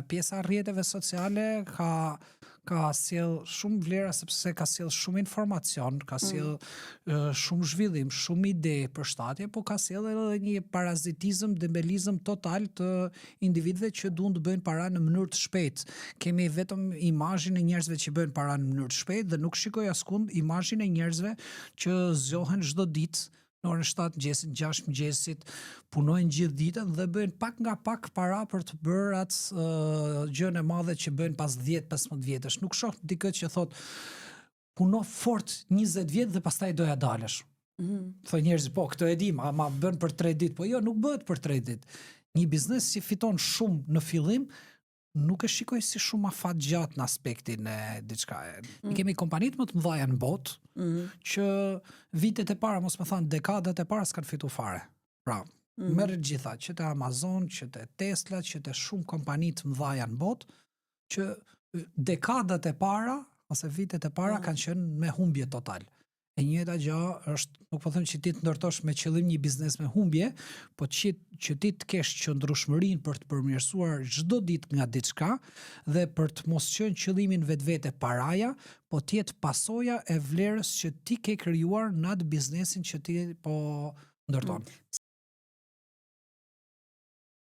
Pjesa e rrjeteve sociale ka sjell shumë vlera sepse ka sjell shumë informacion, ka sjell shumë zhvillim, shumë ide për shtatje, po ka sjell edhe një parazitizëm, dembelizëm total të individëve që duan të bëjnë para në mënyrë të shpejtë. Kemi vetëm imazhin e njerëzve që bëjnë para në mënyrë të shpejtë dhe nuk shikoj askund imazhin e njerëzve që zgjohen çdo ditë në orën 7 mëngjesit, 6 mëngjesit, punojnë gjithë ditën dhe bëjnë pak nga pak para për të bërë atë gjën e madhe që bëjnë pas 10-15 vjetësh. Nuk shoh dikë që thot puno fort 20 vjet dhe pastaj doja dalësh. Thoj njerëzit, po këtë e dim, ama bën për 3 ditë, po jo, nuk bëhet për 3 ditë. Një biznes si fiton shumë në fillim, nuk e shikoj si shumë afat gjatë në aspektin e diçka. Ne kemi kompanitë më të mëdha në botë që vitet e para, mos më thanë dekadat e para s'kan fitu fare. Pra, merret gjitha, që të Amazon, që të Tesla, që të shumë kompani të mëdha në botë, që dekadat e para ose vitet e para kanë qenë me humbje total. E njëjta gjë është, nuk po them që ti të ndërtosh me qëllim një biznes me humbje, po që ti të kesh qëndrueshmërinë për të përmirësuar çdo ditë nga diçka dhe për të mos qenë qëllimin vetvete paraja, po të jetë pasoja e vlerës që ti ke krijuar në atë biznesin që ti po ndërton.